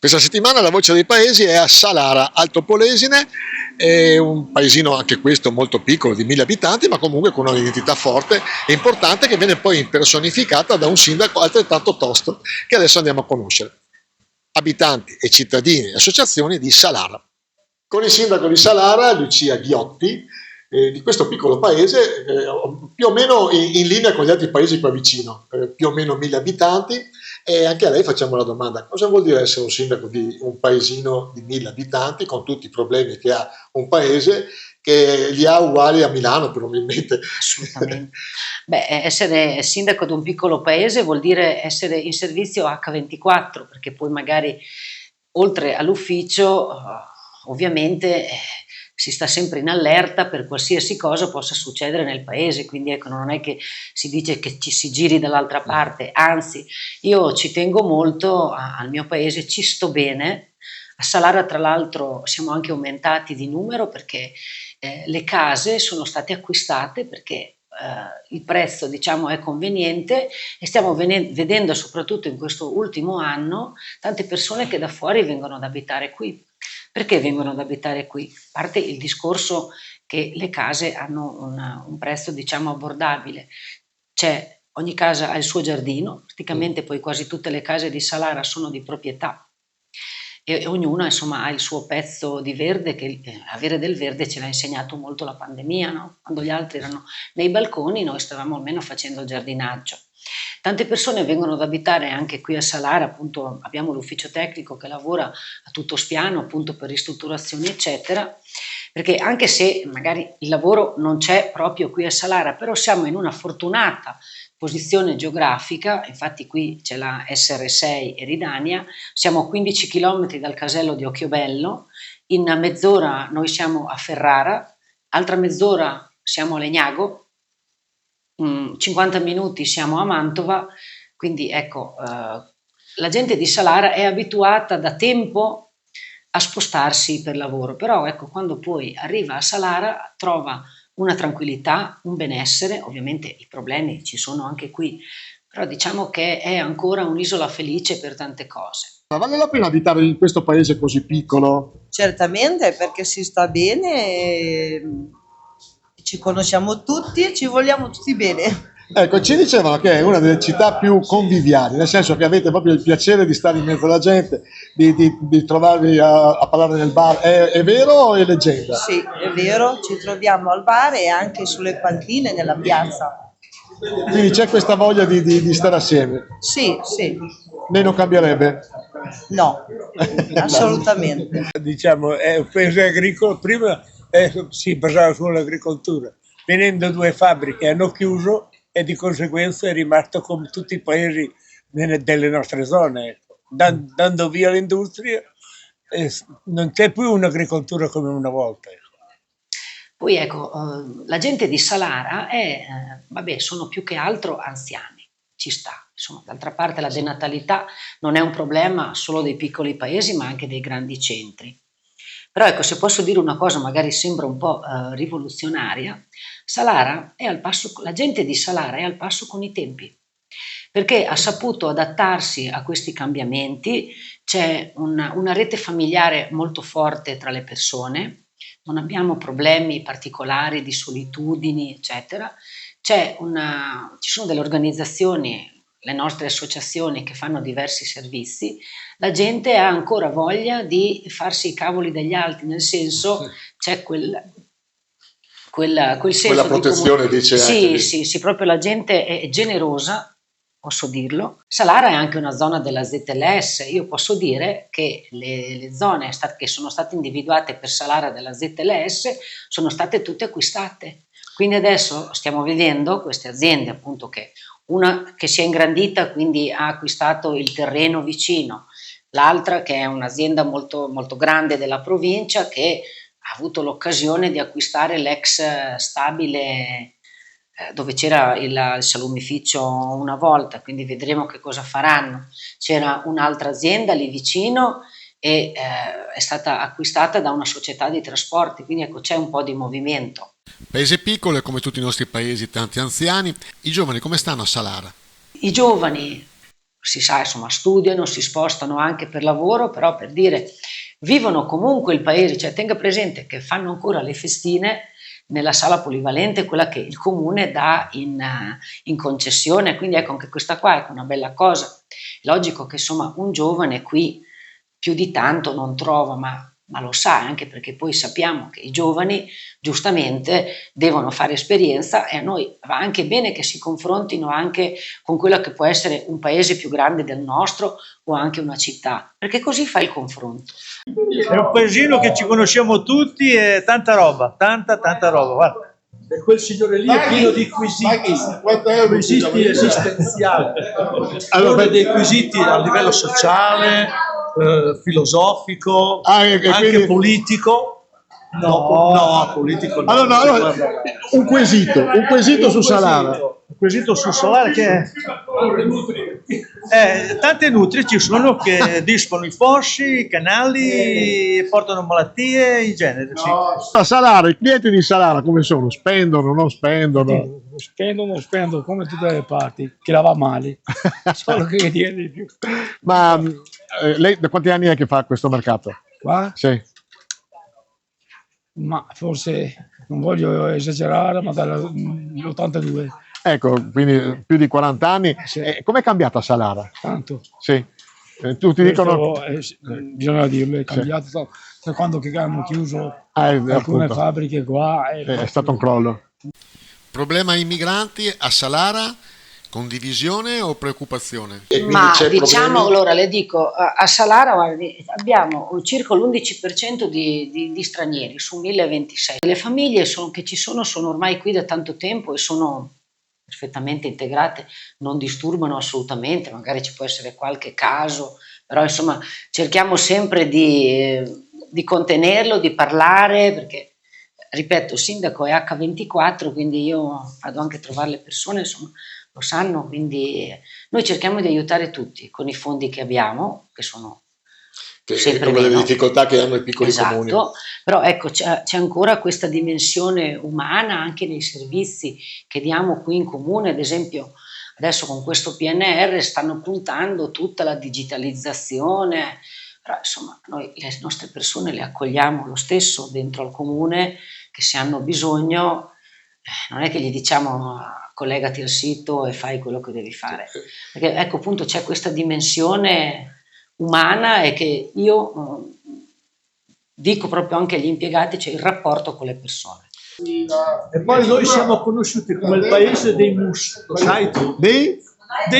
Questa settimana la voce dei paesi è a Salara, Alto Polesine, è un paesino anche questo molto piccolo di 1000 abitanti, ma comunque con un'identità forte e importante che viene poi impersonificata da un sindaco altrettanto tosto che adesso andiamo a conoscere. Abitanti e cittadini e associazioni di Salara. Con il sindaco di Salara, Lucia Ghiotti, di questo piccolo paese, più o meno in linea con gli altri paesi qua vicino, più o meno 1000 abitanti, e anche a lei facciamo la domanda: cosa vuol dire essere un sindaco di un paesino di 1000 abitanti, con tutti i problemi che ha un paese, che li ha uguali a Milano probabilmente? Assolutamente. Beh, essere sindaco di un piccolo paese vuol dire essere in servizio H24, perché poi magari oltre all'ufficio, ovviamente si sta sempre in allerta per qualsiasi cosa possa succedere nel paese, quindi ecco, non è che si dice che ci si giri dall'altra parte, anzi io ci tengo molto al mio paese, ci sto bene. A Salara tra l'altro siamo anche aumentati di numero perché le case sono state acquistate perché il prezzo diciamo è conveniente e stiamo vedendo soprattutto in questo ultimo anno tante persone che da fuori vengono ad abitare qui. Perché vengono ad abitare qui? A parte il discorso che le case hanno un prezzo diciamo abbordabile, ogni casa ha il suo giardino, praticamente poi quasi tutte le case di Salara sono di proprietà e ognuna insomma ha il suo pezzo di verde, che avere del verde ce l'ha insegnato molto la pandemia, no? Quando gli altri erano nei balconi noi stavamo almeno facendo il giardinaggio. Tante persone vengono ad abitare anche qui a Salara, appunto abbiamo l'ufficio tecnico che lavora a tutto spiano appunto per ristrutturazioni eccetera, perché anche se magari il lavoro non c'è proprio qui a Salara, però siamo in una fortunata posizione geografica, infatti qui c'è la SR6 Eridania, siamo a 15 km dal casello di Occhiobello, in mezz'ora noi siamo a Ferrara, altra mezz'ora siamo a Legnago, 50 minuti siamo a Mantova, quindi ecco, la gente di Salara è abituata da tempo a spostarsi per lavoro, però ecco, quando poi arriva a Salara trova una tranquillità, un benessere, ovviamente i problemi ci sono anche qui, però diciamo che è ancora un'isola felice per tante cose. Ma vale la pena abitare in questo paese così piccolo? Certamente, perché si sta bene, ci conosciamo tutti e ci vogliamo tutti bene. Ecco, ci dicevano che è una delle città più conviviali, nel senso che avete proprio il piacere di stare in mezzo alla gente, di trovarvi a parlare nel bar. È vero o è leggenda? Sì, è vero, ci troviamo al bar e anche sulle panchine nella piazza. Quindi c'è questa voglia di stare assieme. Sì, sì, Lei non cambierebbe? no, assolutamente. Diciamo, è un paese agricolo, prima si basava sull'agricoltura, venendo due fabbriche hanno chiuso e di conseguenza è rimasto come tutti i paesi delle nostre zone. Dando via l'industria non c'è più un'agricoltura come una volta. Poi ecco, la gente di Salara sono più che altro anziani, ci sta. Insomma, d'altra parte la denatalità non è un problema solo dei piccoli paesi ma anche dei grandi centri. Però ecco, se posso dire una cosa, magari sembra un po' rivoluzionaria, Salara è al passo, la gente di Salara è al passo con i tempi, perché ha saputo adattarsi a questi cambiamenti, c'è una rete familiare molto forte tra le persone, non abbiamo problemi particolari di solitudini, eccetera. Ci sono delle organizzazioni, le nostre associazioni che fanno diversi servizi, la gente ha ancora voglia di farsi i cavoli degli altri, nel senso c'è quel senso Quella protezione, dice anche. Sì, proprio la gente è generosa, posso dirlo. Salara è anche una zona della ZLS, io posso dire che le zone che sono state individuate per Salara della ZLS sono state tutte acquistate. Quindi adesso stiamo vedendo queste aziende, appunto, che una che si è ingrandita, quindi ha acquistato il terreno vicino, l'altra che è un'azienda molto, molto grande della provincia che ha avuto l'occasione di acquistare l'ex stabile dove c'era il salumificio una volta, quindi vedremo che cosa faranno. C'era un'altra azienda lì vicino e è stata acquistata da una società di trasporti, quindi ecco c'è un po' di movimento. Paese piccolo e come tutti i nostri paesi tanti anziani. I giovani come stanno a Salara? I giovani si sa, insomma, studiano, si spostano anche per lavoro, però per dire, vivono comunque il paese, cioè tenga presente che fanno ancora le festine nella sala polivalente, quella che il comune dà in concessione, quindi ecco, anche questa qua è una bella cosa. Logico che insomma un giovane qui più di tanto non trova, ma lo sa, anche perché poi sappiamo che i giovani giustamente devono fare esperienza, e a noi va anche bene che si confrontino anche con quello che può essere un paese più grande del nostro o anche una città, perché così fa il confronto. È un paesino che ci conosciamo tutti e tanta roba, tanta roba, guarda. E quel signore lì è pieno di quesiti esistenziali, allora, dei quesiti a livello sociale, filosofico, anche quindi politico. No, politico no. Allora, un quesito su Salara. Un quesito su Salara che tante nutrie ci sono che disfano i fossi, i canali, portano malattie in genere. Sì. A Salara, i clienti di Salara come sono? Spendono, non spendono? Spendono come tutte le parti, che la va male, solo che dire di più. Ma lei da quanti anni è che fa questo mercato? Qua? Sì. Ma forse, non voglio esagerare, ma dall'82. Ecco, quindi più di 40 anni. Sì. Com'è cambiata Salara? Tanto. Sì. Tutti dicono... bisogna dirlo, è cambiato da quando che hanno chiuso alcune appunto, fabbriche qua. È stato un crollo. Problema immigranti a Salara? Condivisione o preoccupazione? Ma diciamo, allora le dico, a Salara guardi, abbiamo circa l'11% di stranieri su 1026. Le famiglie che ci sono ormai qui da tanto tempo e sono perfettamente integrate, non disturbano assolutamente, magari ci può essere qualche caso, però insomma cerchiamo sempre di contenerlo, di parlare, perché ripeto, il sindaco è H24, quindi io vado anche a trovare le persone, insomma, lo sanno, quindi noi cerchiamo di aiutare tutti con i fondi che abbiamo, che sono sempre come meno. le difficoltà che hanno i piccoli comuni. Però ecco, c'è ancora questa dimensione umana anche nei servizi che diamo qui in comune, ad esempio adesso con questo PNR stanno puntando tutta la digitalizzazione, però insomma noi le nostre persone le accogliamo lo stesso dentro al comune, che se hanno bisogno non è che gli diciamo collegati al sito e fai quello che devi fare, perché ecco appunto c'è questa dimensione umana e che io dico proprio anche agli impiegati, c'è il rapporto con le persone. E poi noi siamo conosciuti come il paese dei mus, lo sai tu? Dei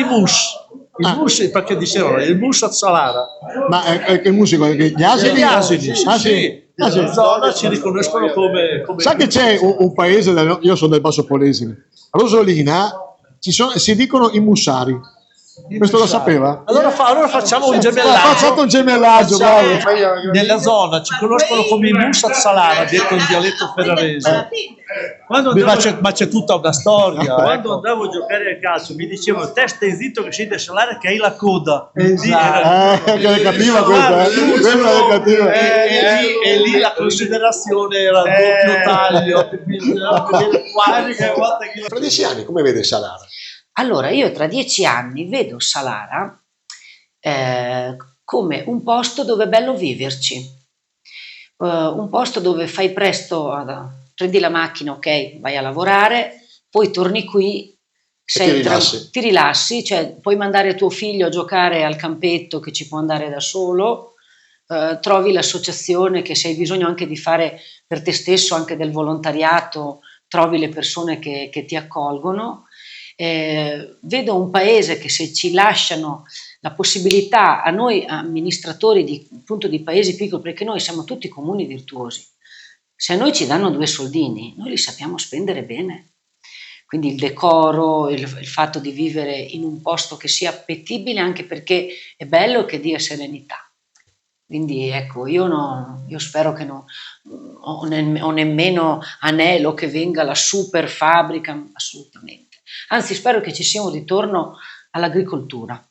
mus. Il mus, perché dicevano il mus a Salara. Ma che musico? Gli asini? Gli asini, sì. Nella zona ci riconoscono come Sai che c'è un paese, io sono del Basso Polesine, Rosolina, si dicono i mussari. Questo lo sapeva? Allora facciamo un gemellaggio. Facciate un gemellaggio, bravo. Nella zona ci conoscono come i mus a Salara, detto in dialetto ferrarese. Ma c'è tutta una storia. Quando andavo a giocare a calcio mi dicevano te stai zitto che sei da Salara che hai la coda. Che è cattiva questa, quella è cattiva. E lì la considerazione era doppio taglio. Tra 10 anni come vede Salara? Allora, io tra 10 anni vedo Salara come un posto dove è bello viverci, un posto dove fai presto, prendi la macchina, ok, vai a lavorare, poi torni qui, ti rilassi, cioè puoi mandare tuo figlio a giocare al campetto che ci può andare da solo, trovi l'associazione che se hai bisogno anche di fare per te stesso, anche del volontariato, trovi le persone che ti accolgono. Vedo un paese che se ci lasciano la possibilità a noi amministratori appunto di paesi piccoli, perché noi siamo tutti comuni virtuosi, se a noi ci danno 2 soldini noi li sappiamo spendere bene, quindi il decoro, il fatto di vivere in un posto che sia appetibile anche perché è bello e che dia serenità. Quindi ecco, io spero che o nemmeno anelo che venga la super fabbrica, assolutamente. Anzi, spero che ci sia un ritorno all'agricoltura,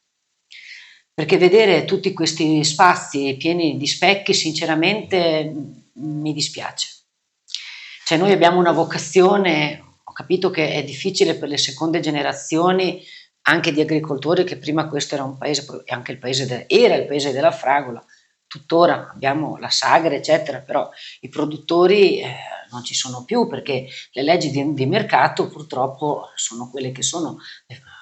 perché vedere tutti questi spazi pieni di specchi, sinceramente, mi dispiace. Cioè, noi abbiamo una vocazione, ho capito che è difficile per le seconde generazioni anche di agricoltori, che prima questo era un paese, anche era il paese della fragola, tuttora abbiamo la Sagre eccetera, però i produttori non ci sono più perché le leggi di mercato purtroppo sono quelle che sono,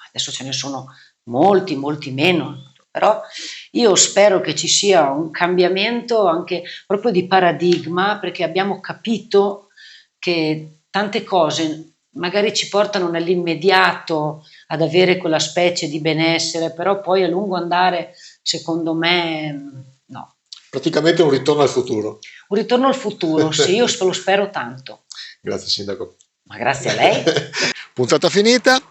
adesso ce ne sono molti meno, però io spero che ci sia un cambiamento anche proprio di paradigma, perché abbiamo capito che tante cose magari ci portano nell'immediato ad avere quella specie di benessere, però poi a lungo andare, secondo me, no. Praticamente un ritorno al futuro. Un ritorno al futuro, sì, io lo spero tanto. Grazie Sindaco. Ma grazie a lei. Puntata finita.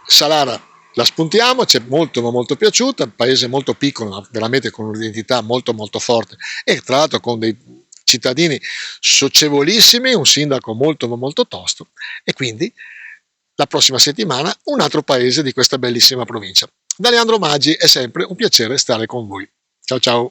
Salara la spuntiamo, ci è molto piaciuta, un paese molto piccolo, ma veramente con un'identità molto forte e tra l'altro con dei cittadini socievolissimi, un sindaco molto tosto, e quindi la prossima settimana un altro paese di questa bellissima provincia. Da Leandro Maggi è sempre un piacere stare con voi. Ciao ciao.